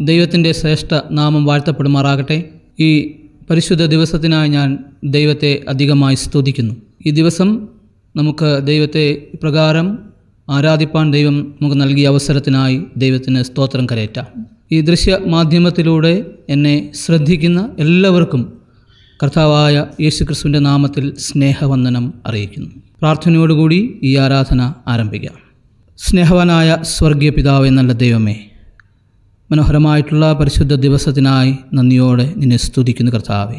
ദൈവത്തിൻ്റെ ശ്രേഷ്ഠ നാമം വാഴ്ത്തപ്പെടുമാറാകട്ടെ. ഈ പരിശുദ്ധ ദിവസത്തിനായി ഞാൻ ദൈവത്തെ അധികമായി സ്തുതിക്കുന്നു. ഈ ദിവസം നമുക്ക് ദൈവത്തെ പ്രകാരം ആരാധിപ്പാൻ ദൈവം നമുക്ക് നൽകിയ അവസരത്തിനായി ദൈവത്തിന് സ്തോത്രം കരയറ്റാം. ഈ ദൃശ്യ മാധ്യമത്തിലൂടെ എന്നെ ശ്രദ്ധിക്കുന്ന എല്ലാവർക്കും കർത്താവായ യേശുക്രിസ്തുവിൻ്റെ നാമത്തിൽ സ്നേഹവന്ദനം അറിയിക്കുന്നു. പ്രാർത്ഥനയോടുകൂടി ഈ ആരാധന ആരംഭിക്കാം. സ്നേഹവാനായ സ്വർഗീയ പിതാവേ, നല്ല ദൈവമേ, മനോഹരമായിട്ടുള്ള പരിശുദ്ധ ദിവസത്തിനായി നന്ദിയോടെ നിന്നെ സ്തുതിക്കുന്നു കർത്താവേ.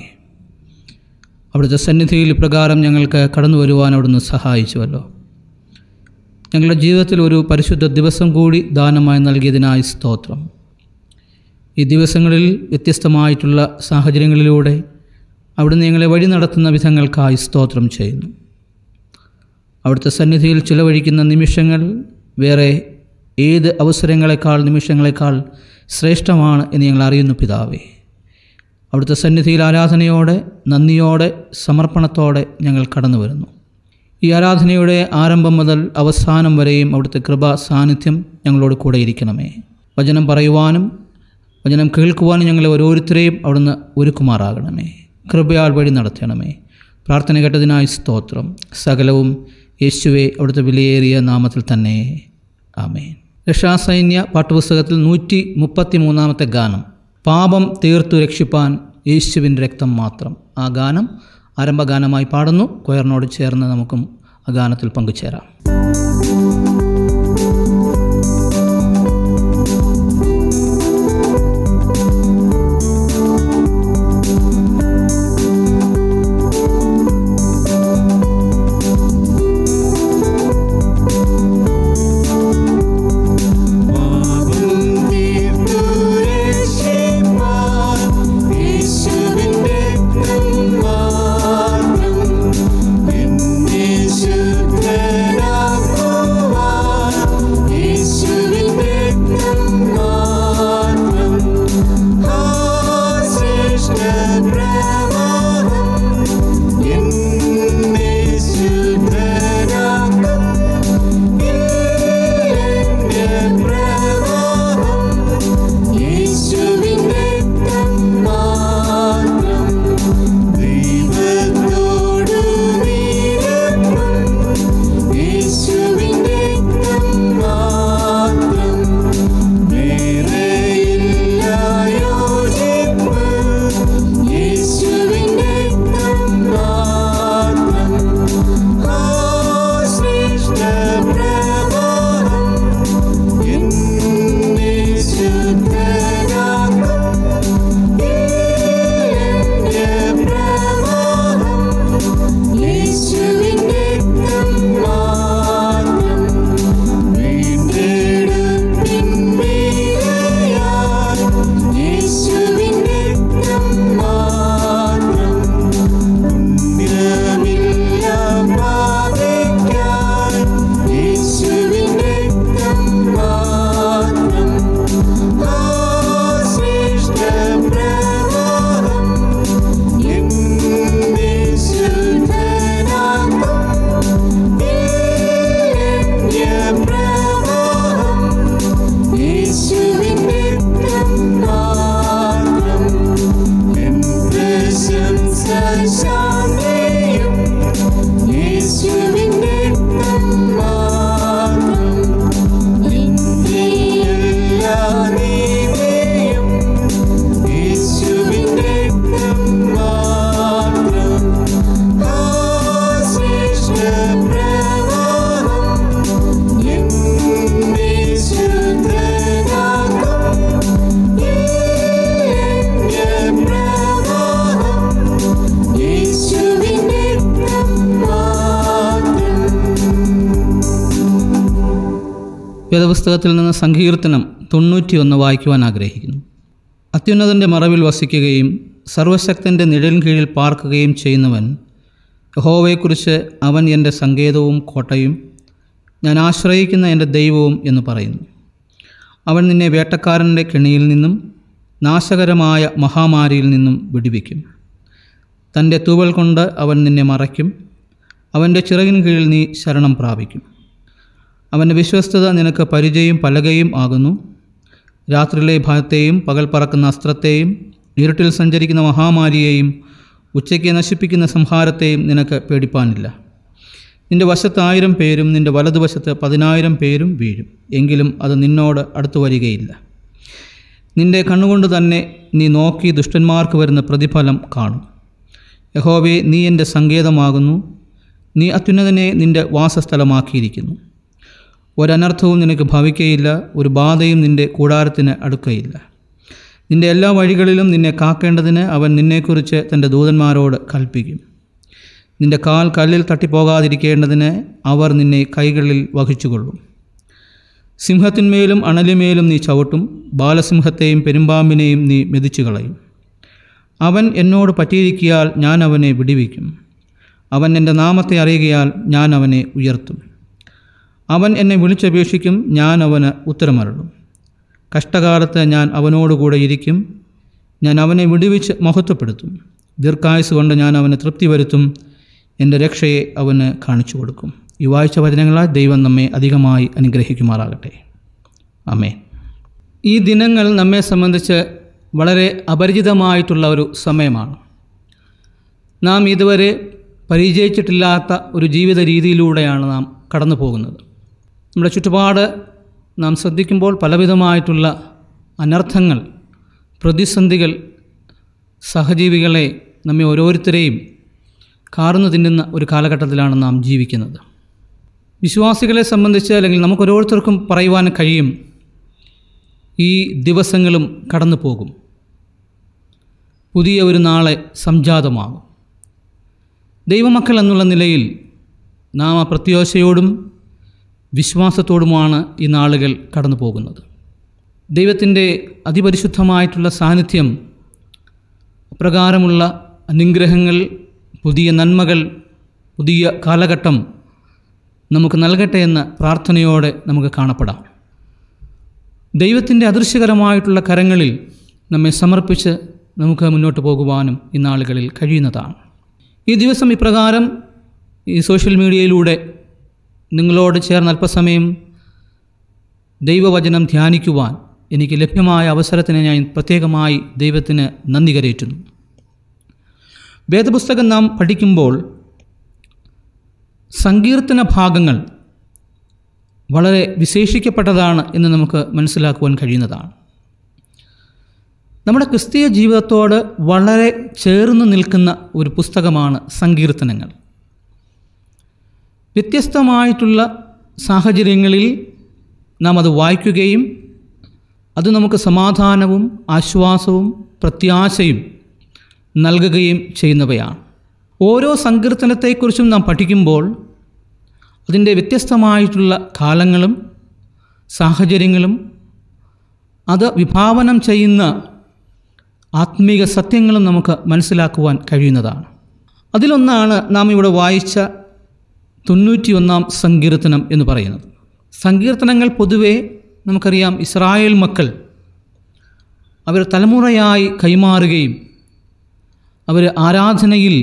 അവിടുത്തെ സന്നിധിയിൽ ഇപ്രകാരം ഞങ്ങൾക്ക് കടന്നു വരുവാൻ അവിടുന്ന് സഹായിച്ചുവല്ലോ. ഞങ്ങളുടെ ജീവിതത്തിൽ ഒരു പരിശുദ്ധ ദിവസം കൂടി ദാനമായി നൽകിയതിനായി സ്തോത്രം. ഈ ദിവസങ്ങളിൽ വ്യത്യസ്തമായിട്ടുള്ള സാഹചര്യങ്ങളിലൂടെ അവിടുന്ന് ഞങ്ങളെ വഴി നടത്തുന്ന വിധങ്ങൾക്കായി സ്തോത്രം ചെയ്യുന്നു. അവിടുത്തെ സന്നിധിയിൽ ചിലവഴിക്കുന്ന നിമിഷങ്ങൾ വേറെ ഏത് നിമിഷങ്ങളെക്കാൾ ശ്രേഷ്ഠമാണ് എന്ന് ഞങ്ങൾ അറിയുന്നു പിതാവേ. അവിടുത്തെ സന്നിധിയിൽ ആരാധനയോടെ, നന്ദിയോടെ, സമർപ്പണത്തോടെ ഞങ്ങൾ കടന്നു വരുന്നു. ഈ ആരാധനയുടെ ആരംഭം മുതൽ അവസാനം വരെയും അവിടുത്തെ കൃപാ സാന്നിധ്യം ഞങ്ങളോട് കൂടെ ഇരിക്കണമേ. വചനം പറയുവാനും വചനം കേൾക്കുവാനും ഞങ്ങളെ ഓരോരുത്തരെയും അവിടുന്ന് ഒരുക്കുമാറാകണമേ. കൃപയാൽ വഴി നടത്തണമേ. പ്രാർത്ഥന കേട്ടതിനായി സ്തോത്രം. സകലവും യേശുവേ അവിടുത്തെ വിലയേറിയ നാമത്തിൽ തന്നെ ആമേൻ. രക്ഷാസൈന്യ പാഠപുസ്തകത്തിൽ 133 ഗാനം, പാപം തീർത്തു രക്ഷിപ്പാൻ യേശുവിൻ്റെ രക്തം മാത്രം. ആ ഗാനം ആരംഭഗാനമായി പാടുന്നു. കൊയറിനോട് ചേർന്ന് നമുക്കും ആ ഗാനത്തിൽ പങ്കുചേരാം. വേദപുസ്തകത്തിൽ നിന്ന് സങ്കീർത്തനം 91 വായിക്കുവാൻ ആഗ്രഹിക്കുന്നു. അത്യുന്നതൻ്റെ മറവിൽ വസിക്കുകയും സർവശക്തൻ്റെ നിഴലിൻ കീഴിൽ പാർക്കുകയും ചെയ്യുന്നവൻ, യഹോവയെക്കുറിച്ച് അവൻ എൻ്റെ സങ്കേതവും കോട്ടയും ഞാൻ ആശ്രയിക്കുന്ന എൻ്റെ ദൈവവും എന്ന് പറയുന്നു. അവൻ നിന്നെ വേട്ടക്കാരൻ്റെ കെണിയിൽ നിന്നും നാശകരമായ മഹാമാരിയിൽ നിന്നും വിടുവിക്കും. തൻ്റെ തൂവൽ കൊണ്ട് അവൻ നിന്നെ മറയ്ക്കും. അവൻ്റെ ചിറകിൻ കീഴിൽ നീ ശരണം പ്രാപിക്കും. അവൻ്റെ വിശ്വസ്തത നിനക്ക് പരിചയും പലകയും ആകുന്നു. രാത്രിയിലെ ഭയത്തെയും പകൽ പറക്കുന്ന അസ്ത്രത്തെയും ഇരുട്ടിൽ സഞ്ചരിക്കുന്ന മഹാമാരിയെയും ഉച്ചയ്ക്ക് നശിപ്പിക്കുന്ന സംഹാരത്തെയും നിനക്ക് പേടിപ്പാനില്ല. നിൻ്റെ വശത്ത് 1000 പേരും നിൻ്റെ വലതുവശത്ത് 10,000 പേരും വീഴും, എങ്കിലും അത് നിന്നോട് അടുത്തു വരികയില്ല. നിൻ്റെ കണ്ണുകൊണ്ട് തന്നെ നീ നോക്കി ദുഷ്ടന്മാർക്ക് വരുന്ന പ്രതിഫലം കാണും. യഹോവേ, നീ എൻ്റെ സങ്കേതമാകുന്നു, നീ അത്യുന്നതനെ നിൻ്റെ വാസസ്ഥലമാക്കിയിരിക്കുന്നു. ഒരനർത്ഥവും നിനക്ക് ഭവിക്കയില്ല, ഒരു ബാധയും നിൻ്റെ കൂടാരത്തിന് അടുക്കയില്ല. നിൻ്റെ എല്ലാ വഴികളിലും നിന്നെ കാക്കേണ്ടതിന് അവൻ നിന്നെക്കുറിച്ച് തൻ്റെ ദൂതന്മാരോട് കൽപ്പിക്കും. നിൻ്റെ കാൽ കല്ലിൽ തട്ടിപ്പോകാതിരിക്കേണ്ടതിന് അവർ നിന്നെ കൈകളിൽ വഹിച്ചുകൊള്ളും. സിംഹത്തിന്മേലും അണലിമേലും നീ ചവിട്ടും, ബാലസിംഹത്തെയും പെരുമ്പാമ്പിനെയും നീ മെതിച്ചു കളയും. അവൻ എന്നോട് പറ്റിയിരിക്കിയാൽ ഞാൻ അവനെ വിടുവിക്കും. അവൻ എൻ്റെ നാമത്തെ അറിയുകയാൽ ഞാൻ അവനെ ഉയർത്തും. അവൻ എന്നെ വിളിച്ചപേക്ഷിക്കും, ഞാൻ അവന് ഉത്തരമരുളും. കഷ്ടകാലത്ത് ഞാൻ അവനോടുകൂടെ ഇരിക്കും, ഞാൻ അവനെ വിടുവിച്ച് മഹത്വപ്പെടുത്തും. ദീർഘായുസ് കൊണ്ട് ഞാൻ അവന് തൃപ്തി വരുത്തും, എൻ്റെ രക്ഷയെ അവന് കാണിച്ചു കൊടുക്കും. ഈ വായിച്ച വചനങ്ങളാൽ ദൈവം നമ്മെ അധികമായി അനുഗ്രഹിക്കുമാറാകട്ടെ. ആമേൻ. ഈ ദിനങ്ങൾ നമ്മെ സംബന്ധിച്ച് വളരെ അപരിചിതമായിട്ടുള്ള ഒരു സമയമാണ്. നാം ഇതുവരെ പരിചയിച്ചിട്ടില്ലാത്ത ഒരു ജീവിത രീതിയിലൂടെയാണ് നാം കടന്നു പോകുന്നത്. നമ്മുടെ ചുറ്റുപാട് നാം ശ്രദ്ധിക്കുമ്പോൾ പലവിധമായിട്ടുള്ള അനർത്ഥങ്ങൾ, പ്രതിസന്ധികൾ, സഹജീവികളെ നമ്മെ ഓരോരുത്തരെയും കാർന്നു തിന്നുന്ന ഒരു കാലഘട്ടത്തിലാണ് നാം ജീവിക്കുന്നത്. വിശ്വാസികളെ സംബന്ധിച്ച് അല്ലെങ്കിൽ നമുക്ക് ഓരോരുത്തർക്കും പറയുവാൻ കഴിയും, ഈ ദിവസങ്ങളും കടന്നു പോകും, പുതിയ ഒരു നാളെ സംജാതമാകും. ദൈവമക്കൾ എന്നുള്ള നിലയിൽ നാം ആ പ്രത്യാശയോടും വിശ്വാസത്തോടുമാണ് ഈ നാളുകൾ കടന്നു പോകുന്നത്. ദൈവത്തിൻ്റെ അതിപരിശുദ്ധമായിട്ടുള്ള സാന്നിധ്യം, അപ്രകാരമുള്ള അനുഗ്രഹങ്ങൾ, പുതിയ നന്മകൾ, പുതിയ കാലഘട്ടം നമുക്ക് നൽകട്ടെ എന്ന പ്രാർത്ഥനയോടെ നമുക്ക് കാണപ്പെടാം. ദൈവത്തിൻ്റെ അദൃശ്യകരമായിട്ടുള്ള കരങ്ങളിൽ നമ്മെ സമർപ്പിച്ച് നമുക്ക് മുന്നോട്ട് പോകുവാനും ഈ നാളുകളിൽ കഴിയുന്നതാണ്. ഈ ദിവസം ഇപ്രകാരം ഈ സോഷ്യൽ മീഡിയയിലൂടെ നിങ്ങളോട് ചേർന്ന് അല്പസമയം ദൈവവചനം ധ്യാനിക്കുവാൻ എനിക്ക് ലഭ്യമായ അവസരത്തിന് ഞാൻ പ്രത്യേകമായി ദൈവത്തിന് നന്ദി കരേറ്റുന്നു. വേദപുസ്തകം നാം പഠിക്കുമ്പോൾ സങ്കീർത്തന ഭാഗങ്ങൾ വളരെ വിശേഷിക്കപ്പെട്ടതാണ് എന്ന് നമുക്ക് മനസ്സിലാക്കുവാൻ കഴിയുന്നതാണ്. നമ്മുടെ ക്രിസ്തീയ ജീവിതത്തോട് വളരെ ചേർന്ന് നിൽക്കുന്ന ഒരു പുസ്തകമാണ് സങ്കീർത്തനങ്ങൾ. വ്യത്യസ്തമായിട്ടുള്ള സാഹചര്യങ്ങളിൽ നാം അത് വായിക്കുകയും അത് നമുക്ക് സമാധാനവും ആശ്വാസവും പ്രത്യാശയും നൽകുകയും ചെയ്യുന്നവയാണ്. ഓരോ സങ്കീർത്തനത്തെക്കുറിച്ചും നാം പഠിക്കുമ്പോൾ അതിൻ്റെ വ്യത്യസ്തമായിട്ടുള്ള കാലങ്ങളും സാഹചര്യങ്ങളും അത് വിഭാവനം ചെയ്യുന്ന ആത്മീക സത്യങ്ങളും നമുക്ക് മനസ്സിലാക്കുവാൻ കഴിയുന്നതാണ്. അതിലൊന്നാണ് നാം ഇവിടെ വായിച്ച 91 സങ്കീർത്തനം എന്ന് പറയുന്നത്. സങ്കീർത്തനങ്ങൾ പൊതുവെ നമുക്കറിയാം, ഇസ്രായേൽ മക്കൾ അവർ തലമുറയായി കൈമാറുകയും അവർ ആരാധനയിൽ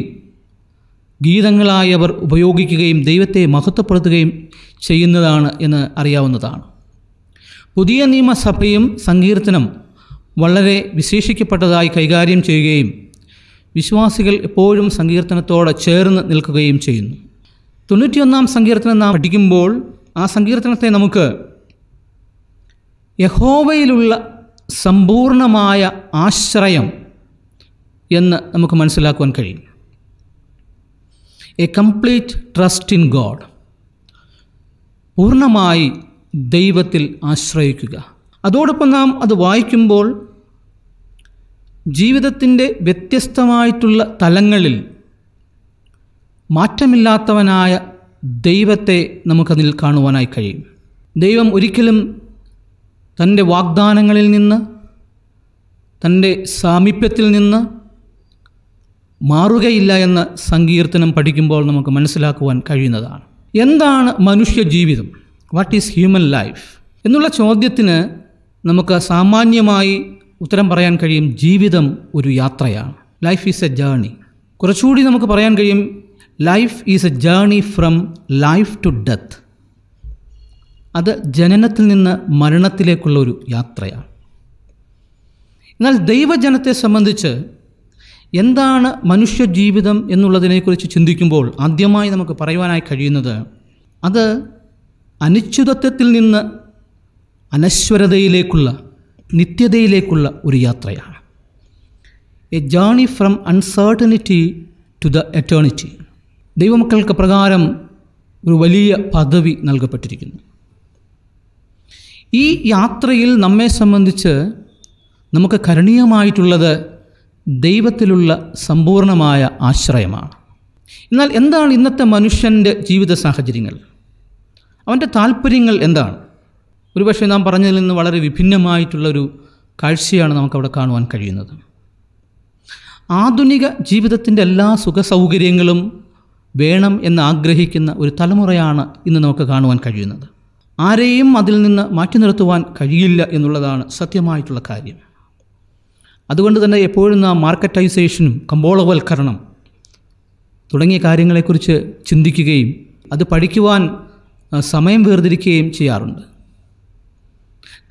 ഗീതങ്ങളായി അവർ ഉപയോഗിക്കുകയും ദൈവത്തെ മഹത്വപ്പെടുത്തുകയും ചെയ്യുന്നതാണ് എന്ന് അറിയാവുന്നതാണ്. പുതിയ നിയമസഭയും സങ്കീർത്തനം വളരെ വിശേഷിക്കപ്പെട്ടതായി കൈകാര്യം ചെയ്യുകയും വിശ്വാസികൾ എപ്പോഴും സങ്കീർത്തനത്തോടെ ചേർന്ന് നിൽക്കുകയും ചെയ്യുന്നു. 91 സങ്കീർത്തനം നാം പഠിക്കുമ്പോൾ ആ സങ്കീർത്തനത്തെ നമുക്ക് യഹോവയിലുള്ള സമ്പൂർണമായ ആശ്രയം എന്ന് നമുക്ക് മനസ്സിലാക്കുവാൻ കഴിയും. A complete trust in God, പൂർണ്ണമായി ദൈവത്തിൽ ആശ്രയിക്കുക. അതോടൊപ്പം നാം അത് വായിക്കുമ്പോൾ ജീവിതത്തിൻ്റെ വ്യത്യസ്തമായിട്ടുള്ള തലങ്ങളിൽ മാറ്റമില്ലാത്തവനായ ദൈവത്തെ നമുക്കതിൽ കാണുവാനായി കഴിയും. ദൈവം ഒരിക്കലും തൻ്റെ വാഗ്ദാനങ്ങളിൽ നിന്ന്, തൻ്റെ സാമീപ്യത്തിൽ നിന്ന് മാറുകയില്ല എന്ന് സങ്കീർത്തനം പഠിക്കുമ്പോൾ നമുക്ക് മനസ്സിലാക്കുവാൻ കഴിയുന്നതാണ്. എന്താണ് മനുഷ്യ ജീവിതം? വാട്ട് ഈസ് ഹ്യൂമൻ ലൈഫ് എന്നുള്ള ചോദ്യത്തിന് നമുക്ക് സാമാന്യമായി ഉത്തരം പറയാൻ കഴിയും, ജീവിതം ഒരു യാത്രയാണ്. Life is a journey. കുറച്ചുകൂടി നമുക്ക് പറയാൻ കഴിയും, life is a journey from life to death. അത് ജനനത്തിൽ നിന്ന് മരണത്തിലേക്കുള്ള ഒരു യാത്രയാണ്. എന്നാൽ ദൈവജനത്തെ സംബന്ധിച്ച് എന്താണ് മനുഷ്യജീവിതം എന്നുള്ളതിനെക്കുറിച്ച് ചിന്തിക്കുമ്പോൾ ആദ്യമായി നമുക്ക് പറയുവാനായി കഴിയുന്നത് അത് അനിശ്ചിതത്വത്തിൽ നിന്ന് അനശ്വരതയിലേക്കുള്ള നിത്യതയിലേക്കുള്ള ഒരു യാത്രയാണ്. A journey from uncertainty to the eternity. ദൈവമക്കൾക്ക് പ്രകാരം ഒരു വലിയ പദവി നൽകപ്പെട്ടിരിക്കുന്നു. ഈ യാത്രയിൽ നമ്മെ സംബന്ധിച്ച് നമുക്ക് കരണീയമായിട്ടുള്ളത് ദൈവത്തിലുള്ള സമ്പൂർണമായ ആശ്രയമാണ്. എന്നാൽ എന്താണ് ഇന്നത്തെ മനുഷ്യൻ്റെ ജീവിത സാഹചര്യങ്ങൾ? അവൻ്റെ താല്പര്യങ്ങൾ എന്താണ്? ഒരുപക്ഷെ നാം പറഞ്ഞതിൽ നിന്ന് വളരെ വിഭിന്നമായിട്ടുള്ളൊരു കാഴ്ചയാണ് നമുക്കവിടെ കാണുവാൻ കഴിയുന്നത്. ആധുനിക ജീവിതത്തിൻ്റെ എല്ലാ സുഖസൗകര്യങ്ങളും വേണം എന്ന് ആഗ്രഹിക്കുന്ന ഒരു തലമുറയാണ് ഇന്ന് നമുക്ക് കാണുവാൻ കഴിയുന്നത്. ആരെയും അതിൽ നിന്ന് മാറ്റി നിർത്തുവാൻ കഴിയില്ല എന്നുള്ളതാണ് സത്യമായിട്ടുള്ള കാര്യം. അതുകൊണ്ട് തന്നെ എപ്പോഴും നാം മാർക്കറ്റൈസേഷനും കമ്പോളവൽക്കരണം തുടങ്ങിയ കാര്യങ്ങളെക്കുറിച്ച് ചിന്തിക്കുകയും അത് പഠിക്കുവാൻ സമയം വേർതിരിക്കുകയും ചെയ്യാറുണ്ട്.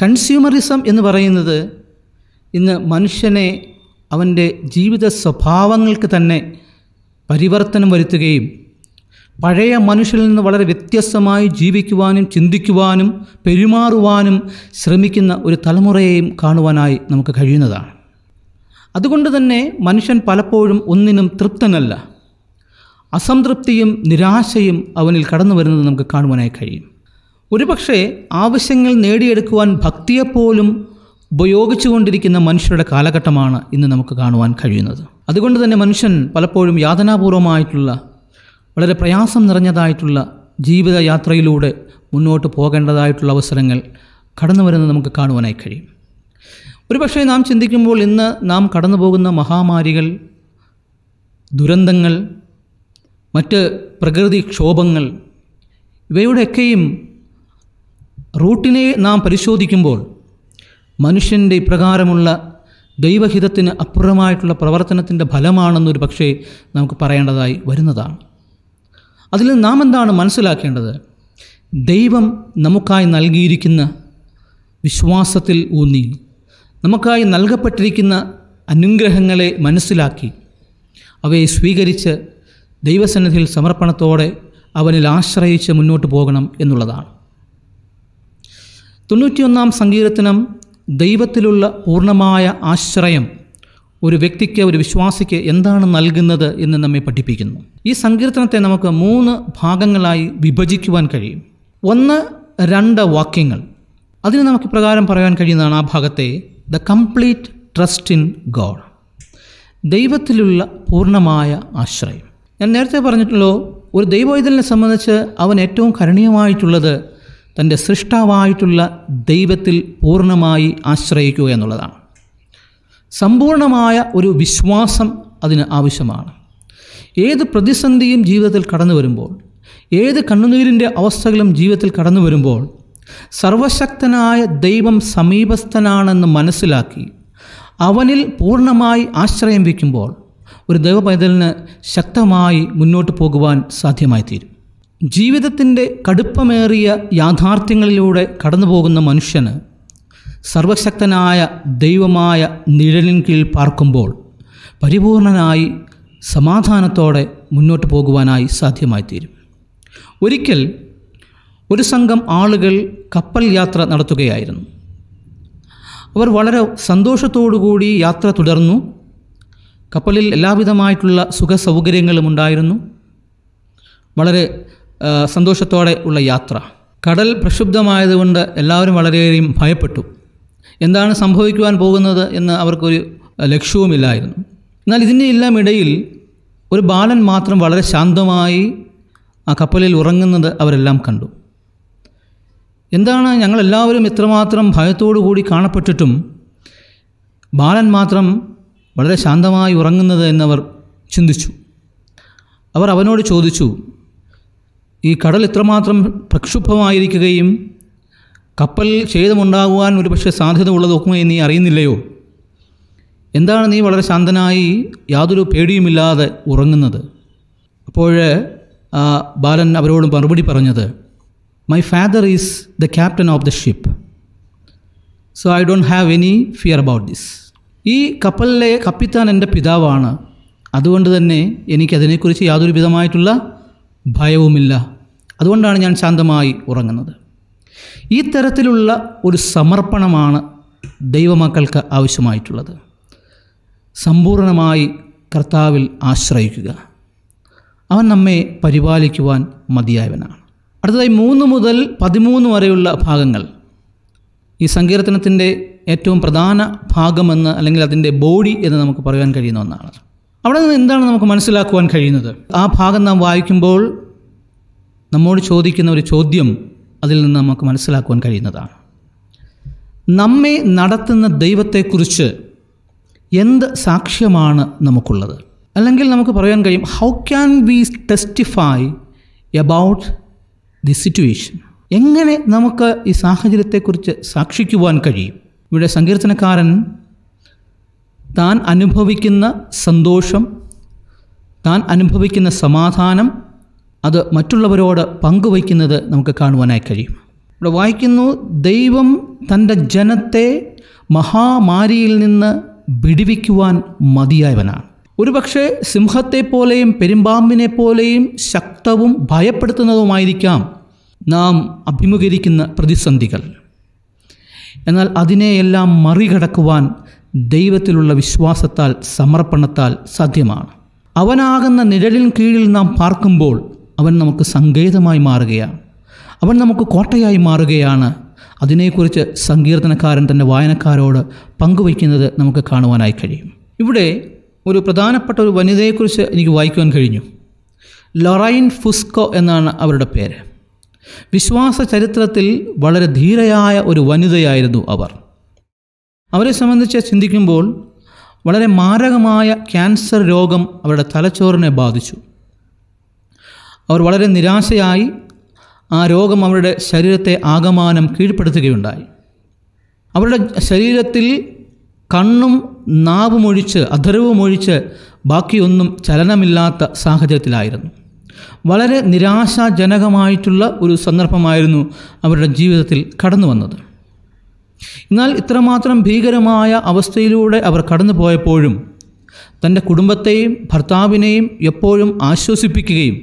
കൺസ്യൂമറിസം എന്ന് പറയുന്നത് ഇന്ന് മനുഷ്യനെ അവൻ്റെ ജീവിത സ്വഭാവങ്ങൾക്ക് തന്നെ പരിവർത്തനം വരുത്തുകയും പഴയ മനുഷ്യരിൽ നിന്ന് വളരെ വ്യത്യസ്തമായി ജീവിക്കുവാനും ചിന്തിക്കുവാനും പെരുമാറുവാനും ശ്രമിക്കുന്ന ഒരു തലമുറയെയും കാണുവാനായി നമുക്ക് കഴിയുന്നതാണ്. അതുകൊണ്ട് തന്നെ മനുഷ്യൻ പലപ്പോഴും ഒന്നിനും തൃപ്തനല്ല. അസംതൃപ്തിയും നിരാശയും അവനിൽ കടന്നു വരുന്നത് നമുക്ക് കാണുവാനായി കഴിയും. ഒരുപക്ഷെ ആവശ്യങ്ങൾ നേടിയെടുക്കുവാൻ ഭക്തിയെപ്പോലും ഉപയോഗിച്ചുകൊണ്ടിരിക്കുന്ന മനുഷ്യരുടെ കാലഘട്ടമാണ് ഇന്ന് നമുക്ക് കാണുവാൻ കഴിയുന്നത്. അതുകൊണ്ട് തന്നെ മനുഷ്യൻ പലപ്പോഴും യാതനാപൂർവമായിട്ടുള്ള വളരെ പ്രയാസം നിറഞ്ഞതായിട്ടുള്ള ജീവിതയാത്രയിലൂടെ മുന്നോട്ട് പോകേണ്ടതായിട്ടുള്ള അവസരങ്ങൾ കടന്നു വരുന്നത് നമുക്ക് കാണുവാനായി കഴിയും. ഒരുപക്ഷെ നാം ചിന്തിക്കുമ്പോൾ ഇന്ന് നാം കടന്നു പോകുന്ന മഹാമാരികൾ, ദുരന്തങ്ങൾ, മറ്റ് പ്രകൃതിക്ഷോഭങ്ങൾ ഇവയുടെയൊക്കെയും റൂട്ടിനെ നാം പരിശോധിക്കുമ്പോൾ മനുഷ്യൻ്റെ ഇപ്രകാരമുള്ള ദൈവഹിതത്തിന് അപ്പുറമായിട്ടുള്ള പ്രവർത്തനത്തിൻ്റെ ഫലമാണെന്നൊരു പക്ഷേ നമുക്ക് പറയേണ്ടതായി വരുന്നതാണ്. അതിൽ നാം എന്താണ് മനസ്സിലാക്കേണ്ടത്? ദൈവം നമുക്കായി നൽകിയിരിക്കുന്ന വിശ്വാസത്തിൽ ഊന്നി നമുക്കായി നൽകപ്പെട്ടിരിക്കുന്ന അനുഗ്രഹങ്ങളെ മനസ്സിലാക്കി അവയെ സ്വീകരിച്ച് ദൈവസന്നിധിയിൽ സമർപ്പണത്തോടെ അവനിൽ ആശ്രയിച്ച് മുന്നോട്ട് പോകണം എന്നുള്ളതാണ്. 91 സങ്കീർത്തനം ദൈവത്തിലുള്ള പൂർണ്ണമായ ആശ്രയം ഒരു വ്യക്തിക്ക്, ഒരു വിശ്വാസിക്ക് എന്താണ് നൽകുന്നത് എന്ന് നമ്മെ പഠിപ്പിക്കുന്നു. ഈ സങ്കീർത്തനത്തെ നമുക്ക് 3 ഭാഗങ്ങളായി വിഭജിക്കുവാൻ കഴിയും. 1-2 വാക്യങ്ങൾ. അതിന് നമുക്ക് പ്രകാരം പറയാൻ കഴിയുന്നതാണ് ആ ഭാഗത്തെ the complete trust in God. ദൈവത്തിലുള്ള പൂർണ്ണമായ ആശ്രയം. ഞാൻ നേരത്തെ പറഞ്ഞിട്ടുള്ളൂ, ഒരു ദൈവവൈതലിനെ സംബന്ധിച്ച് അവൻ ഏറ്റവും കരണീയമായിട്ടുള്ളത് തൻ്റെ സൃഷ്ടാവായിട്ടുള്ള ദൈവത്തിൽ പൂർണ്ണമായി ആശ്രയിക്കുക എന്നുള്ളതാണ്. സമ്പൂർണമായ ഒരു വിശ്വാസം അതിന് ആവശ്യമാണ്. ഏത് പ്രതിസന്ധിയും ജീവിതത്തിൽ കടന്നു വരുമ്പോൾ, ഏത് കണ്ണുനീരിൻ്റെ അവസ്ഥകളും ജീവിതത്തിൽ കടന്നു വരുമ്പോൾ സർവശക്തനായ ദൈവം സമീപസ്ഥനാണെന്ന് മനസ്സിലാക്കി അവനിൽ പൂർണ്ണമായി ആശ്രയം വയ്ക്കുമ്പോൾ ഒരു ദൈവപൈതലിന് ശക്തമായി മുന്നോട്ട് പോകുവാൻ സാധ്യമായി തീരും. ജീവിതത്തിൻ്റെ കടുപ്പമേറിയ യാഥാർത്ഥ്യങ്ങളിലൂടെ കടന്നു പോകുന്ന മനുഷ്യന് സർവശക്തനായ ദൈവമായ നിഴലിൻ കീഴിൽ പാർക്കുമ്പോൾ പരിപൂർണനായി സമാധാനത്തോടെ മുന്നോട്ട് പോകുവാനായി സാധ്യമായി തീരും. ഒരിക്കൽ ഒരു സംഘം ആളുകൾ കപ്പൽ യാത്ര നടത്തുകയായിരുന്നു. അവർ വളരെ സന്തോഷത്തോടുകൂടി യാത്ര തുടർന്നു. കപ്പലിൽ എല്ലാവിധമായിട്ടുള്ള സുഖസൗകര്യങ്ങളും ഉണ്ടായിരുന്നു. വളരെ സന്തോഷത്തോടെ ഉള്ള യാത്ര. കടൽ പ്രക്ഷുബ്ധമായതുകൊണ്ട് എല്ലാവരും വളരെയേറെ ഭയപ്പെട്ടു. എന്താണ് സംഭവിക്കുവാൻ പോകുന്നത് എന്ന് അവർക്കൊരു ലക്ഷ്യവുമില്ലായിരുന്നു. എന്നാൽ ഇതിൻ്റെ എല്ലാം ഇടയിൽ ഒരു ബാലൻ മാത്രം വളരെ ശാന്തമായി ആ കപ്പലിൽ ഉറങ്ങുന്നത് അവരെല്ലാം കണ്ടു. എന്താണ് ഞങ്ങളെല്ലാവരും ഇത്രമാത്രം ഭയത്തോടു കൂടി കാണപ്പെട്ടിട്ടും ബാലൻ മാത്രം വളരെ ശാന്തമായി ഉറങ്ങുന്നത് എന്നവർ ചിന്തിച്ചു. അവർ അവനോട് ചോദിച്ചു, ഈ കടൽ ഇത്രമാത്രം പ്രക്ഷുബ്ധമായിരിക്കുകയും കപ്പൽ ഛേദമുണ്ടാകുവാൻ ഒരു പക്ഷേ സാധ്യത ഉള്ളതൊക്കെ നീ അറിയുന്നില്ലയോ? എന്താണ് നീ വളരെ ശാന്തനായി യാതൊരു പേടിയുമില്ലാതെ ഉറങ്ങുന്നത്? അപ്പോൾ ആ ബാലൻ അവരോട് മറുപടി പറഞ്ഞത്, my father is the captain of the ship, so I don't have any fear about this. ഈ കപ്പലിലെ കപ്പിത്താൻ എൻ്റെ പിതാവാണ്, അതുകൊണ്ട് തന്നെ എനിക്കതിനെക്കുറിച്ച് യാതൊരു വിധമായിട്ടുള്ള ഭയവുമില്ല, അതുകൊണ്ടാണ് ഞാൻ ശാന്തമായി ഉറങ്ങുന്നത്. ഈ തരത്തിലുള്ള ഒരു സമർപ്പണമാണ് ദൈവമക്കൾക്ക് ആവശ്യമായിട്ടുള്ളത്. സമ്പൂർണമായി കർത്താവിൽ ആശ്രയിക്കുക. അവൻ നമ്മെ പരിപാലിക്കുവാൻ മതിയായവനാണ്. അടുത്തതായി 3 മുതൽ 13 വരെയുള്ള ഭാഗങ്ങൾ ഈ സങ്കീർത്തനത്തിൻ്റെ ഏറ്റവും പ്രധാന ഭാഗമെന്ന്, അല്ലെങ്കിൽ അതിൻ്റെ ബോഡി എന്ന് നമുക്ക് പറയാൻ കഴിയുന്ന ഒന്നാണ്. അവിടെ നിന്ന് എന്താണ് നമുക്ക് മനസ്സിലാക്കുവാൻ കഴിയുന്നത്? ആ ഭാഗം നാം വായിക്കുമ്പോൾ നമ്മോട് ചോദിക്കുന്ന ഒരു ചോദ്യം അതിൽ നിന്ന് നമുക്ക് മനസ്സിലാക്കുവാൻ കഴിയുന്നതാണ്. നമ്മെ നടത്തുന്ന ദൈവത്തെക്കുറിച്ച് എന്ത് സാക്ഷ്യമാണ് നമുക്കുള്ളത്? അല്ലെങ്കിൽ നമുക്ക് പറയാൻ കഴിയും, how can we testify about the situation? എങ്ങനെ നമുക്ക് ഈ സാഹചര്യത്തെക്കുറിച്ച് സാക്ഷിക്കുവാൻ കഴിയും? ഇവിടെ സങ്കീർത്തനക്കാരൻ താൻ അനുഭവിക്കുന്ന സന്തോഷം, താൻ അനുഭവിക്കുന്ന സമാധാനം, അത് മറ്റുള്ളവരോട് പങ്കുവയ്ക്കുന്നത് നമുക്ക് കാണുവാനായി കഴിയും. ഇവിടെ വായിക്കുന്നു, ദൈവം തൻ്റെ ജനത്തെ മഹാമാരിയിൽ നിന്ന് വിടുവിക്കുവാൻ മതിയായവനാണ്. ഒരുപക്ഷെ സിംഹത്തെപ്പോലെയും പെരുമ്പാമ്പിനെ പോലെയും ശക്തവും ഭയപ്പെടുത്തുന്നതുമായിരിക്കാം നാം അഭിമുഖീകരിക്കുന്ന പ്രതിസന്ധികൾ. എന്നാൽ അതിനെയെല്ലാം മറികടക്കുവാൻ ദൈവത്തിലുള്ള വിശ്വാസത്താൽ, സമർപ്പണത്താൽ സാധ്യമാണ്. അവനാകുന്ന നിഴലിൻ കീഴിൽ നാം പാർക്കുമ്പോൾ അവൻ നമുക്ക് സങ്കേതമായി മാറുകയാണ്, അവൻ നമുക്ക് കോട്ടയായി മാറുകയാണ്. അതിനെക്കുറിച്ച് സങ്കീർത്തനക്കാരൻ തൻ്റെ വായനക്കാരോട് പങ്കുവയ്ക്കുന്നത് നമുക്ക് കാണുവാനായി കഴിയും. ഇവിടെ ഒരു പ്രധാനപ്പെട്ട ഒരു വനിതയെക്കുറിച്ച് എനിക്ക് വായിക്കുവാൻ കഴിഞ്ഞു. ലൊറൈൻ ഫുസ്കോ എന്നാണ് അവരുടെ പേര്. വിശ്വാസ ചരിത്രത്തിൽ വളരെ ധീരയായ ഒരു വനിതയായിരുന്നു അവർ. അവരെ സംബന്ധിച്ച് ചിന്തിക്കുമ്പോൾ വളരെ മാരകമായ ക്യാൻസർ രോഗം അവരുടെ തലച്ചോറിനെ ബാധിച്ചു. അവർ വളരെ നിരാശയായി ആ രോഗം അവരുടെ ശരീരത്തെ ആകമാനം കീഴ്പ്പെടുത്തുകയുണ്ടായി. അവരുടെ ശരീരത്തിൽ കണ്ണും നാവുമൊഴിച്ച്, അധരവുമൊഴിച്ച് ബാക്കിയൊന്നും ചലനമില്ലാത്ത സാഹചര്യത്തിലായിരുന്നു. വളരെ നിരാശാജനകമായിട്ടുള്ള ഒരു സന്ദർഭമായിരുന്നു അവരുടെ ജീവിതത്തിൽ കടന്നു വന്നത്. എന്നാൽ ഇത്രമാത്രം ഭീകരമായ അവസ്ഥയിലൂടെ അവർ കടന്നു പോയപ്പോഴും തൻ്റെ കുടുംബത്തെയും ഭർത്താവിനെയും എപ്പോഴും ആശ്വസിപ്പിക്കുകയും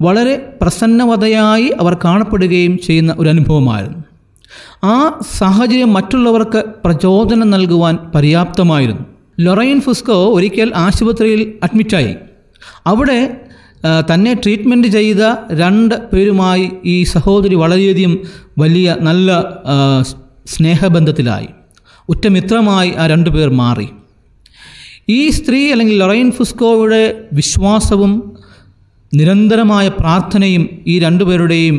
വളരെ പ്രസന്നവതയായി അവർ കാണപ്പെടുകയും ചെയ്യുന്ന ഒരു അനുഭവമായിരുന്നു. ആ സാഹചര്യം മറ്റുള്ളവർക്ക് പ്രചോദനം നൽകുവാൻ പര്യാപ്തമായിരുന്നു. ലൊറൈൻ ഫുസ്കോ ഒരിക്കൽ ആശുപത്രിയിൽ അഡ്മിറ്റായി. അവിടെ തന്നെ ട്രീറ്റ്മെൻറ്റ് ചെയ്ത 2 പേരുമായി ഈ സഹോദരി വളരെയധികം വലിയ നല്ല സ്നേഹബന്ധത്തിലായി. ഉറ്റമിത്രമായി ആ 2 പേർ മാറി. ഈ സ്ത്രീ, അല്ലെങ്കിൽ ലൊറൈൻ ഫുസ്കോയുടെ വിശ്വാസവും നിരന്തരമായ പ്രാർത്ഥനയും ഈ 2 പേരുടെയും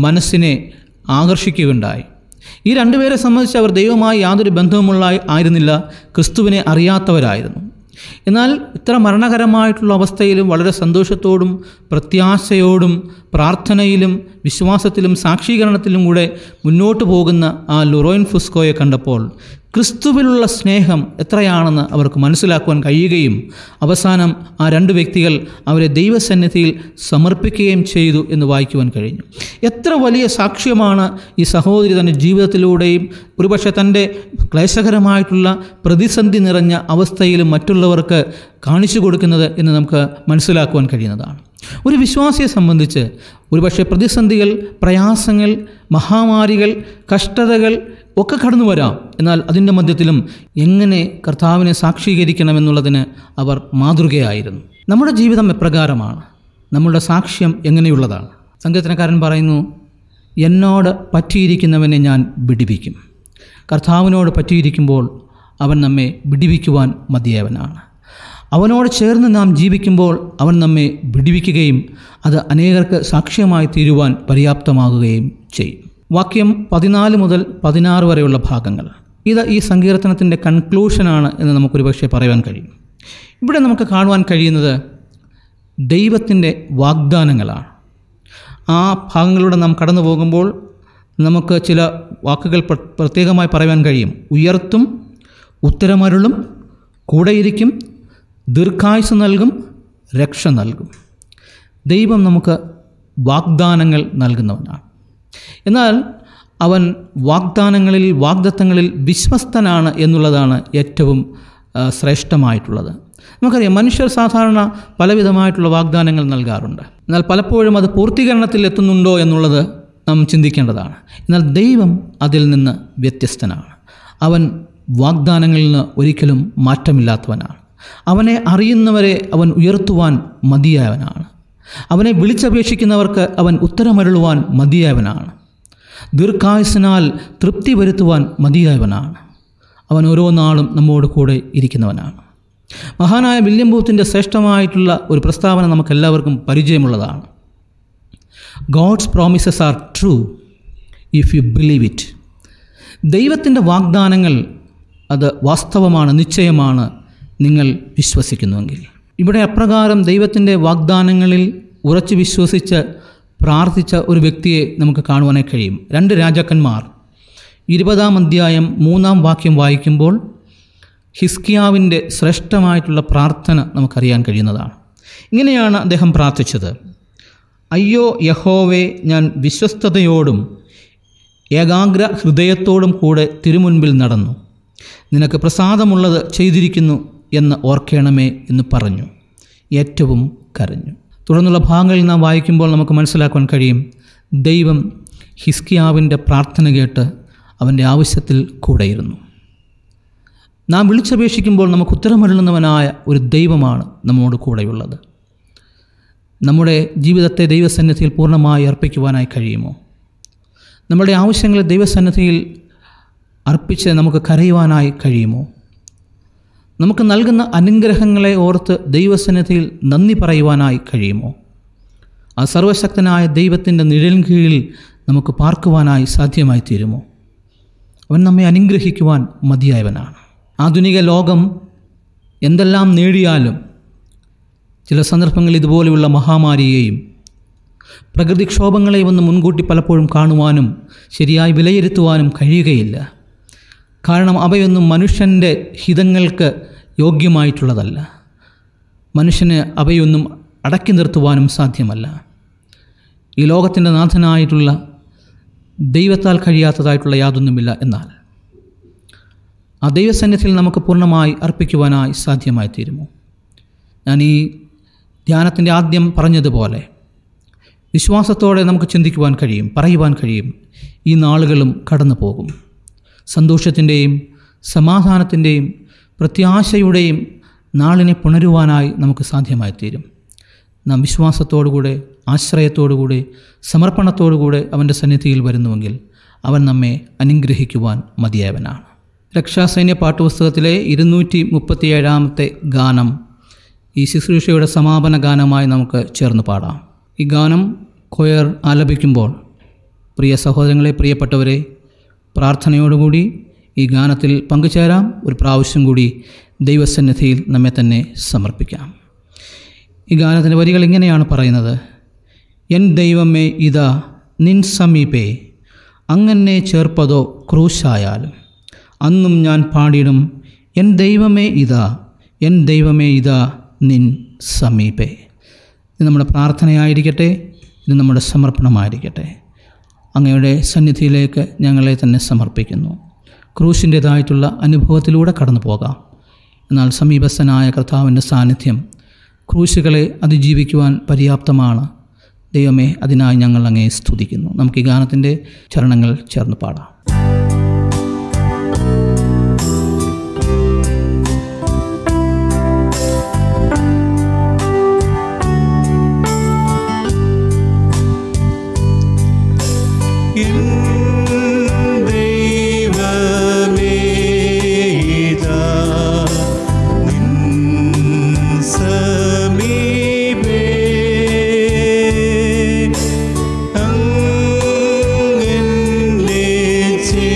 മനസ്സിനെ ആകർഷിക്കുകയുണ്ടായി. ഈ 2 പേരെ സംബന്ധിച്ച് അവർ ദൈവവുമായി യാതൊരു ബന്ധവുമുള്ള ആയിരുന്നില്ല, ക്രിസ്തുവിനെ അറിയാത്തവരായിരുന്നു. എന്നാൽ ഇത്ര മരണകരമായിട്ടുള്ള അവസ്ഥയിലും വളരെ സന്തോഷത്തോടും പ്രത്യാശയോടും പ്രാർത്ഥനയിലും വിശ്വാസത്തിലും സാക്ഷീകരണത്തിലും കൂടെ മുന്നോട്ട് പോകുന്ന ആ ലൊറൈൻ ഫുസ്കോയെ കണ്ടപ്പോൾ ക്രിസ്തുവിലുള്ള സ്നേഹം എത്രയാണെന്ന് അവർക്ക് മനസ്സിലാക്കുവാൻ കഴിയുകയും അവസാനം ആ 2 വ്യക്തികൾ അവരെ ദൈവസന്നിധിയിൽ സമർപ്പിക്കുകയും ചെയ്തു എന്ന് വായിക്കുവാൻ കഴിഞ്ഞു. എത്ര വലിയ സാക്ഷ്യമാണ് ഈ സഹോദരി തൻ്റെ ജീവിതത്തിലൂടെയും ഒരുപക്ഷെ തൻ്റെ ക്ലേശകരമായിട്ടുള്ള പ്രതിസന്ധി നിറഞ്ഞ അവസ്ഥയിലും മറ്റുള്ളവർക്ക് കാണിച്ചു കൊടുക്കുന്നത് എന്ന് നമുക്ക് മനസ്സിലാക്കുവാൻ കഴിയുന്നതാണ്. ഒരു വിശ്വാസിയെ സംബന്ധിച്ച് ഒരുപക്ഷെ പ്രതിസന്ധികൾ, പ്രയാസങ്ങൾ, മഹാമാരികൾ, കഷ്ടതകൾ ഒക്കെ കടന്നു വരാം. എന്നാൽ അതിൻ്റെ മധ്യത്തിലും എങ്ങനെ കർത്താവിനെ സാക്ഷീകരിക്കണമെന്നുള്ളതിന് അവർ മാതൃകയായിരുന്നു. നമ്മുടെ ജീവിതം എപ്രകാരമാണ്? നമ്മുടെ സാക്ഷ്യം എങ്ങനെയുള്ളതാണ്? സങ്കീർത്തനക്കാരൻ പറയുന്നു, എന്നോട് പറ്റിയിരിക്കുന്നവനെ ഞാൻ വിടുവിക്കും. കർത്താവിനോട് പറ്റിയിരിക്കുമ്പോൾ അവൻ നമ്മെ വിടുവിക്കുവാൻ മതിയായവനാണ്. അവനോട് ചേർന്ന് നാം ജീവിക്കുമ്പോൾ അവൻ നമ്മെ വിടുവിക്കുകയും അത് അനേകർക്ക് സാക്ഷ്യമായി തീരുവാൻ പര്യാപ്തമാകുകയും ചെയ്യും. വാക്യം 14 മുതൽ 16 വരെയുള്ള ഭാഗങ്ങൾ, ഇത് ഈ സങ്കീർത്തനത്തിൻ്റെ കൺക്ലൂഷനാണ് എന്ന് നമുക്കൊരു പക്ഷേ പറയുവാൻ കഴിയും. ഇവിടെ നമുക്ക് കാണുവാൻ കഴിയുന്നത് ദൈവത്തിൻ്റെ വാഗ്ദാനങ്ങളാണ്. ആ ഭാഗങ്ങളിലൂടെ നാം കടന്നു പോകുമ്പോൾ നമുക്ക് ചില വാക്കുകൾ പ്രത്യേകമായി പറയുവാൻ കഴിയും. ഉയർത്തും, ഉത്തരമരുളും, കൂടെയിരിക്കും, ദീർഘായുസ് നൽകും, രക്ഷ നൽകും. ദൈവം നമുക്ക് വാഗ്ദാനങ്ങൾ നൽകുന്നവനാണ്. എന്നാൽ അവൻ വാഗ്ദത്തങ്ങളിൽ വിശ്വസ്തനാണ് എന്നുള്ളതാണ് ഏറ്റവും ശ്രേഷ്ഠമായിട്ടുള്ളത്. നമുക്കറിയാം, മനുഷ്യർ സാധാരണ പലവിധമായിട്ടുള്ള വാഗ്ദാനങ്ങൾ നൽകാറുണ്ട്. എന്നാൽ പലപ്പോഴും അത് പൂർത്തീകരണത്തിൽ എത്തുന്നുണ്ടോ എന്നുള്ളത് നാം ചിന്തിക്കേണ്ടതാണ്. എന്നാൽ ദൈവം അതിൽ നിന്ന് വ്യത്യസ്തനാണ്. അവൻ വാഗ്ദാനങ്ങളിൽ നിന്ന് ഒരിക്കലും മാറ്റമില്ലാത്തവനാണ്. അവനെ അറിയുന്നവരെ അവൻ ഉയർത്തുവാൻ മതിയായവനാണ്. അവനെ വിളിച്ചപേക്ഷിക്കുന്നവർക്ക് അവൻ ഉത്തരമരുളുവാൻ മതിയായവനാണ്. ദീർഘായുസ്സിനാൽ തൃപ്തി വരുത്തുവാൻ മതിയായവനാണ്. അവൻ ഓരോ നാളും നമ്മോട് കൂടെ ഇരിക്കുന്നവനാണ്. മഹാനായ വില്യം ബൂത്തിൻ്റെ ശ്രേഷ്ഠമായിട്ടുള്ള ഒരു പ്രസ്താവന നമുക്കെല്ലാവർക്കും പരിചയമുള്ളതാണ്. God's promises are true if you believe it. ദൈവത്തിൻ്റെ വാഗ്ദാനങ്ങൾ അത് വാസ്തവമാണ്, നിശ്ചയമാണ് നിങ്ങൾ വിശ്വസിക്കുന്നുവെങ്കിൽ. ഇവിടെ അപ്രകാരം ദൈവത്തിൻ്റെ വാഗ്ദാനങ്ങളിൽ ഉറച്ചു വിശ്വസിച്ച് പ്രാർത്ഥിച്ച ഒരു വ്യക്തിയെ നമുക്ക് കാണുവാനായി കഴിയും. 2 രാജാക്കന്മാർ 20-ാം അധ്യായം 3-ാം വാക്യം വായിക്കുമ്പോൾ ഹിസ്കിയാവിൻ്റെ ശ്രേഷ്ഠമായിട്ടുള്ള പ്രാർത്ഥന നമുക്കറിയാൻ കഴിയുന്നതാണ്. ഇങ്ങനെയാണ് അദ്ദേഹം പ്രാർത്ഥിച്ചത്: അയ്യോ യഹോവേ, ഞാൻ വിശ്വസ്തയോടും ഏകാഗ്ര ഹൃദയത്തോടും കൂടെ തിരുമുൻപിൽ നടന്നു, നിനക്ക് പ്രസാദമുള്ളത് ചെയ്തിരിക്കുന്നു എന്ന് ഓർക്കണമേ എന്ന് പറഞ്ഞു ഏറ്റവും കരഞ്ഞു. തുടർന്നുള്ള ഭാഗങ്ങളിൽ നാം വായിക്കുമ്പോൾ നമുക്ക് മനസ്സിലാക്കാൻ കഴിയും, ദൈവം ഹിസ്കിയാവിൻ്റെ പ്രാർത്ഥന കേട്ട് അവൻ്റെ ആവശ്യത്തിൽ കൂടെയിരുന്നു. നാം വിളിച്ചപേക്ഷിക്കുമ്പോൾ നമുക്ക് ഉത്തരമരുളുന്നവനായ ഒരു ദൈവമാണ് നമ്മോട് കൂടെയുള്ളത്. നമ്മുടെ ജീവിതത്തെ ദൈവസന്നിധിയിൽ പൂർണ്ണമായി അർപ്പിക്കുവാനായി കഴിയുമോ? നമ്മുടെ ആവശ്യങ്ങളെ ദൈവസന്നിധിയിൽ അർപ്പിച്ച് നമുക്ക് കരയുവാനായി കഴിയുമോ? നമുക്ക് നൽകുന്ന അനുഗ്രഹങ്ങളെ ഓർത്ത് ദൈവസന്നിധിയിൽ നന്ദി പറയുവാനായി കഴിയുമോ? ആ സർവശക്തനായ ദൈവത്തിൻ്റെ നിഴലിൻ കീഴിൽ നമുക്ക് പാർക്കുവാനായി സാധ്യമായി തീരുമോ? അവൻ നമ്മെ അനുഗ്രഹിക്കുവാൻ മതിയായവനാണ്. ആധുനിക ലോകം എന്തെല്ലാം നേടിയാലും ചില സന്ദർഭങ്ങളിൽ ഇതുപോലെയുള്ള മഹാമാരിയെയും പ്രകൃതിക്ഷോഭങ്ങളെയും ഒന്ന് മുൻകൂട്ടി പലപ്പോഴും കാണുവാനും ശരിയായി വിലയിരുത്തുവാനും കഴിയുകയില്ല. കാരണം അവയൊന്നും മനുഷ്യൻ്റെ ഹിതങ്ങൾക്ക് യോഗ്യമായിട്ടുള്ളതല്ല. മനുഷ്യന് അവയൊന്നും അടക്കി നിർത്തുവാനും സാധ്യമല്ല. ഈ ലോകത്തിൻ്റെ നാഥനായിട്ടുള്ള ദൈവത്താൽ കഴിയാത്തതായിട്ടുള്ള യാതൊന്നുമില്ല. എന്നാൽ ആ ദൈവസന്നിധിയിൽ നമുക്ക് പൂർണ്ണമായി അർപ്പിക്കുവാനായി സാധ്യമായി തീരുമോ? ഞാൻ ഈ ധ്യാനത്തിൻ്റെ ആദ്യം പറഞ്ഞതുപോലെ വിശ്വാസത്തോടെ നമുക്ക് ചിന്തിക്കുവാൻ കഴിയും, പറയുവാൻ കഴിയും, ഈ നാളുകളും കടന്നു പോകും. സന്തോഷത്തിൻ്റെയും സമാധാനത്തിൻ്റെയും പ്രത്യാശയുടെയും നാളിനെ പുണരുവാനായി നമുക്ക് സാധ്യമായി തീരും. നാം വിശ്വാസത്തോടുകൂടെ, ആശ്രയത്തോടുകൂടെ, സമർപ്പണത്തോടുകൂടെ അവൻ്റെ സന്നിധിയിൽ വരുന്നുവെങ്കിൽ അവൻ നമ്മെ അനുഗ്രഹിക്കുവാൻ മതിയായവനാണ്. രക്ഷാസൈന്യ പാഠപുസ്തകത്തിലെ 237-ാമത്തെ ഗാനം ഈ ശുശ്രൂഷയുടെ സമാപന ഗാനമായി നമുക്ക് ചേർന്ന് പാടാം. ഈ ഗാനം കൊയർ ആലപിക്കുമ്പോൾ പ്രിയ സഹോദരങ്ങളെ, പ്രിയപ്പെട്ടവരെ, പ്രാർത്ഥനയോടുകൂടി ഈ ഗാനത്തിൽ പങ്കുചേരാം. ഒരു പ്രാവശ്യം കൂടി ദൈവസന്നിധിയിൽ നമ്മെ തന്നെ സമർപ്പിക്കാം. ഈ ഗാനത്തിൻ്റെ വരികൾ ഇങ്ങനെയാണ് പറയുന്നത്: എൻ ദൈവമേ ഇതാ നിൻ സമീപേ, അങ്ങനെ ചേർപ്പതോ ക്രൂശായാലും അന്നും ഞാൻ പാടിയിടും, എൻ ദൈവമേ ഇതാ, എൻ ദൈവമേ ഇതാ നിൻ സമീപേ. ഇത് നമ്മുടെ പ്രാർത്ഥനയായിരിക്കട്ടെ, ഇത് നമ്മുടെ സമർപ്പണമായിരിക്കട്ടെ. അങ്ങയുടെ സന്നിധിയിലേക്ക് ഞങ്ങളെ തന്നെ സമർപ്പിക്കുന്നു. ക്രൂശിൻ്റേതായിട്ടുള്ള അനുഭവത്തിലൂടെ കടന്നു പോകാം. എന്നാൽ സമീപസ്ഥനായ കർത്താവിൻ്റെ സാന്നിധ്യം ക്രൂശുകളെ അതിജീവിക്കുവാൻ പര്യാപ്തമാണ്. ദൈവമേ, അതിനായി ഞങ്ങൾ അങ്ങയെ സ്തുതിക്കുന്നു. നമുക്ക് ഈ ഗാനത്തിൻ്റെ ചരണങ്ങൾ ചേർന്ന് പാടാം. Che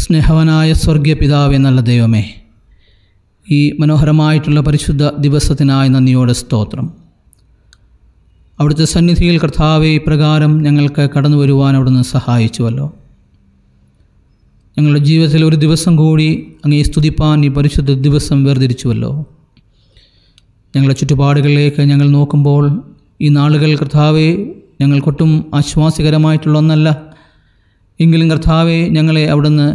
സ്നേഹവനായ സ്വർഗീയ പിതാവേ, നല്ല ദൈവമേ, ഈ മനോഹരമായിട്ടുള്ള പരിശുദ്ധ ദിവസത്തിനായി നന്ദിയോടെ സ്തോത്രം. അവിടുത്തെ സന്നിധിയിൽ കർത്താവേ, ഇപ്രകാരം ഞങ്ങൾക്ക് കടന്നു വരുവാൻ അവിടുന്ന് സഹായിച്ചുവല്ലോ. ഞങ്ങളുടെ ജീവിതത്തിൽ ഒരു ദിവസം കൂടി അങ്ങേ സ്തുതിപ്പാൻ ഈ പരിശുദ്ധ ദിവസം വേർതിരിച്ചുവല്ലോ. ഞങ്ങളുടെ ചുറ്റുപാടുകളിലേക്ക് ഞങ്ങൾ നോക്കുമ്പോൾ ഈ നാളുകൾ കർത്താവേ ഞങ്ങൾക്കൊട്ടും ആശ്വാസകരമായിട്ടുള്ള ഒന്നല്ല. എങ്കിലും കർത്താവേ, ഞങ്ങളെ അവിടുന്ന്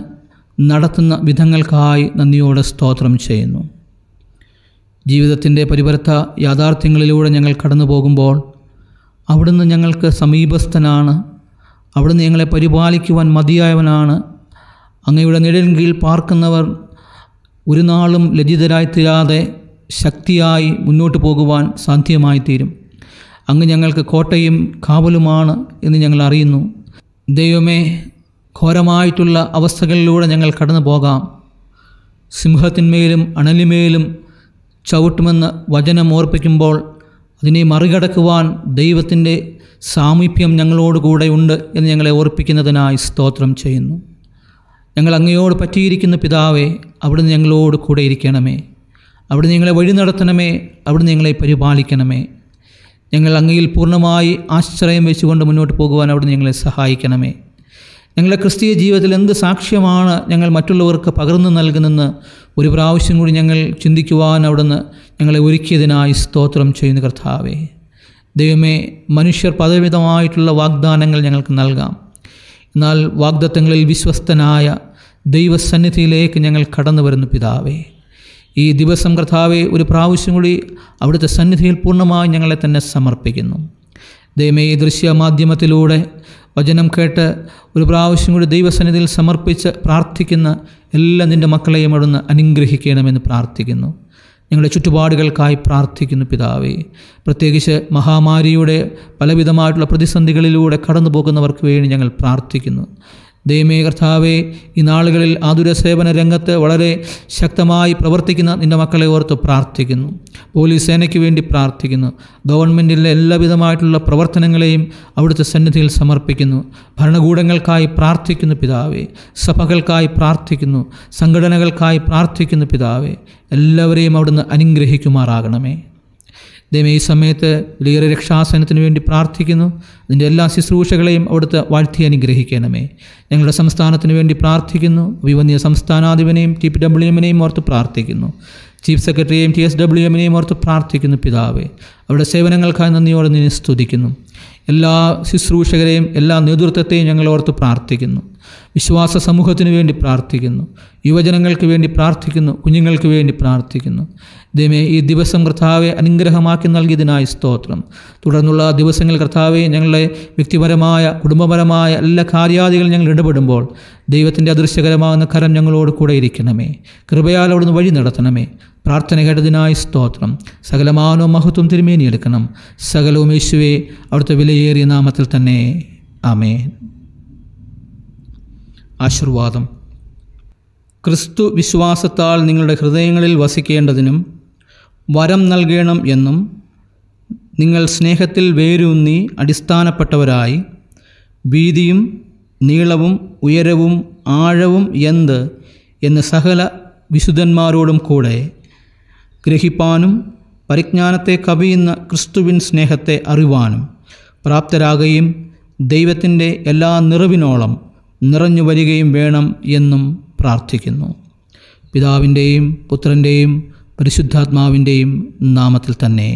നടത്തുന്ന വിധങ്ങൾക്കായി നന്ദിയോടെ സ്തോത്രം ചെയ്യുന്നു. ജീവിതത്തിൻ്റെ പരിവർത്ത യാഥാർത്ഥ്യങ്ങളിലൂടെ ഞങ്ങൾ കടന്നു പോകുമ്പോൾ അവിടുന്ന് ഞങ്ങൾക്ക് സമീപസ്ഥനാണ്. അവിടുന്ന് ഞങ്ങളെ പരിപാലിക്കുവാൻ മതിയായവനാണ്. അങ്ങയുടെ നിഴലിൻ കീഴിൽ പാർക്കുന്നവർ ഒരു നാളും ലജ്ജിതരായിത്തീരാതെ ശക്തിയായി മുന്നോട്ട് പോകുവാൻ സാധ്യമായിത്തീരും. അങ്ങ് ഞങ്ങൾക്ക് കോട്ടയും കാവലുമാണ് എന്ന് ഞങ്ങൾ അറിയുന്നു. ദൈവമേ, ഘോരമായിട്ടുള്ള അവസ്ഥകളിലൂടെ ഞങ്ങൾ കടന്നു പോകാം. സിംഹത്തിന്മേലും അണലിമേലും ചവിട്ടുമെന്ന് വചനം ഓർപ്പിക്കുമ്പോൾ അതിനെ മറികടക്കുവാൻ ദൈവത്തിൻ്റെ സാമീപ്യം ഞങ്ങളോടുകൂടെ ഉണ്ട് എന്ന് ഞങ്ങളെ ഓർപ്പിക്കുന്നതിനായി സ്തോത്രം ചെയ്യുന്നു. ഞങ്ങൾ അങ്ങയോട് പറ്റിയിരിക്കുന്ന പിതാവേ, അവിടുന്ന് ഞങ്ങളോട് കൂടെ ഇരിക്കണമേ. അവിടുന്ന് ഞങ്ങളെ വഴി നടത്തണമേ. അവിടുന്ന് ഞങ്ങളെ പരിപാലിക്കണമേ. ഞങ്ങൾ അങ്ങയിൽ പൂർണ്ണമായി ആശ്രയം വെച്ചുകൊണ്ട് മുന്നോട്ട് പോകുവാൻ അവിടുന്ന് ഞങ്ങളെ സഹായിക്കണമേ. ഞങ്ങളുടെ ക്രിസ്തീയ ജീവിതത്തിൽ എന്ത് സാക്ഷ്യമാണ് ഞങ്ങൾ മറ്റുള്ളവർക്ക് പകർന്നു നൽകുന്നെന്ന് ഒരു പ്രാവശ്യം കൂടി ഞങ്ങൾ ചിന്തിക്കുവാൻ അവിടുന്ന് ഞങ്ങളെ ഒരുക്കിയതിനായി സ്തോത്രം ചെയ്യുന്ന കർത്താവേ. ദൈവമേ, മനുഷ്യർ പലവിധമായിട്ടുള്ള വാഗ്ദാനങ്ങൾ ഞങ്ങൾക്ക് നൽകാം. എന്നാൽ വാഗ്ദത്തങ്ങളിൽ വിശ്വസ്തനായ ദൈവസന്നിധിയിലേക്ക് ഞങ്ങൾ കടന്നു വരുന്നു പിതാവേ. ഈ ദിവസം കർത്താവേ, ഒരു പ്രാവശ്യം കൂടി അവിടുത്തെ സന്നിധിയിൽ പൂർണ്ണമായി ഞങ്ങളെ തന്നെ സമർപ്പിക്കുന്നു. ദൈവമേ, ഈ ദൃശ്യമാധ്യമത്തിലൂടെ വചനം കേട്ട് ഒരു പ്രാവശ്യം കൂടി ദൈവസന്നിധിയിൽ സമർപ്പിച്ച് പ്രാർത്ഥിക്കുന്ന എല്ലാ നിൻ്റെ മക്കളെയും അവിടുന്ന് അനുഗ്രഹിക്കണമെന്ന് പ്രാർത്ഥിക്കുന്നു. ഞങ്ങളുടെ ചുറ്റുപാടുകൾക്കായി പ്രാർത്ഥിക്കുന്നു പിതാവേ. പ്രത്യേകിച്ച് മഹാമാരിയുടെ പലവിധമായിട്ടുള്ള പ്രതിസന്ധികളിലൂടെ കടന്നു പോകുന്നവർക്ക് വേണ്ടി ഞങ്ങൾ പ്രാർത്ഥിക്കുന്നു. ദൈവമേ കർത്താവേ, ഈ നാളുകളിൽ ആതുര സേവന രംഗത്ത് വളരെ ശക്തമായി പ്രവർത്തിക്കുന്ന നിൻ്റെ മക്കളെ ഓർത്ത് പ്രാർത്ഥിക്കുന്നു. പോലീസ് സേനയ്ക്ക് വേണ്ടി പ്രാർത്ഥിക്കുന്നു. ഗവൺമെൻറ്റിലെ എല്ലാവിധമായിട്ടുള്ള പ്രവർത്തനങ്ങളെയും അവിടുത്തെ സന്നിധിയിൽ സമർപ്പിക്കുന്നു. ഭരണകൂടങ്ങൾക്കായി പ്രാർത്ഥിക്കുന്നു പിതാവേ. സഭകൾക്കായി പ്രാർത്ഥിക്കുന്നു. സംഘടനകൾക്കായി പ്രാർത്ഥിക്കുന്നു പിതാവേ. എല്ലാവരെയും അവിടുന്ന് അനുഗ്രഹിക്കുമാറാകണമേ. ദൈവമേ, ഈ സമയത്ത് വലിയൊരു രക്ഷാസനത്തിന് വേണ്ടി പ്രാർത്ഥിക്കുന്നു. അതിൻ്റെ എല്ലാ ശുശ്രൂഷകളെയും അവിടുത്തെ വാഴ്ത്തി അനുഗ്രഹിക്കണമേ. ഞങ്ങളുടെ സംസ്ഥാനത്തിന് വേണ്ടി പ്രാർത്ഥിക്കുന്നു. വിവന്യ സംസ്ഥാനാധിപനെയും TPWM-നെയും ഓർത്ത് പ്രാർത്ഥിക്കുന്നു. ചീഫ് സെക്രട്ടറിയെയും TSWM-നെയും ഓർത്ത് പ്രാർത്ഥിക്കുന്നു പിതാവേ. അവരുടെ സേവനങ്ങൾക്കായി നന്ദിയോടെ നിന്നെ സ്തുതിക്കുന്നു. എല്ലാ ശുശ്രൂഷകരെയും എല്ലാ നേതൃത്വത്തെയും ഞങ്ങൾ ഓർത്ത് പ്രാർത്ഥിക്കുന്നു. വിശ്വാസ സമൂഹത്തിന് വേണ്ടി പ്രാർത്ഥിക്കുന്നു. യുവജനങ്ങൾക്ക് വേണ്ടി പ്രാർത്ഥിക്കുന്നു. കുഞ്ഞുങ്ങൾക്ക് വേണ്ടി പ്രാർത്ഥിക്കുന്നു. ദൈവമേ, ഈ ദിവസം കർത്താവെ അനുഗ്രഹമാക്കി നൽകിയതിനായി സ്തോത്രം. തുടർന്നുള്ള ദിവസങ്ങൾ കർത്താവെ ഞങ്ങളുടെ വ്യക്തിപരമായ കുടുംബപരമായ എല്ലാ കാര്യാദികളും ഞങ്ങൾ ഇടപെടുമ്പോൾ ദൈവത്തിൻ്റെ അദൃശ്യകരമാകുന്ന കരം ഞങ്ങളോട് കൂടെ ഇരിക്കണമേ. കൃപയാൽ അവിടുന്ന് വഴി നടത്തണമേ. പ്രാർത്ഥന കേട്ടതിനായി സ്തോത്രം. സകലമാനവും മഹത്വം തിരുമേനിയെടുക്കണം. സകലവും യേശുവേ അവിടുത്തെ വിലയേറിയ നാമത്തിൽ തന്നെ. ആമേൻ. ആശീർവാദം. ക്രിസ്തു വിശ്വാസത്താൽ നിങ്ങളുടെ ഹൃദയങ്ങളിൽ വസിക്കേണ്ടതിനും വരം നൽകണം എന്നും നിങ്ങൾ സ്നേഹത്തിൽ വേരൂന്നി അടിസ്ഥാനപ്പെട്ടവരായി വീതിയും നീളവും ഉയരവും ആഴവും എന്ത് എന്ന് സകല വിശുദ്ധന്മാരോടും കൂടെ ഗ്രഹിപ്പാനും പരിജ്ഞാനത്തെ കവിയുന്ന ക്രിസ്തുവിൻ സ്നേഹത്തെ അറിവാനും പ്രാപ്തരാകുകയും ദൈവത്തിൻ്റെ എല്ലാ നിറവിനോളം നിറഞ്ഞു വരികയും വേണം എന്നും പ്രാർത്ഥിക്കുന്നു. പിതാവിൻ്റെയും പുത്രൻ്റെയും പരിശുദ്ധാത്മാവിൻ്റെയും നാമത്തിൽ തന്നെ.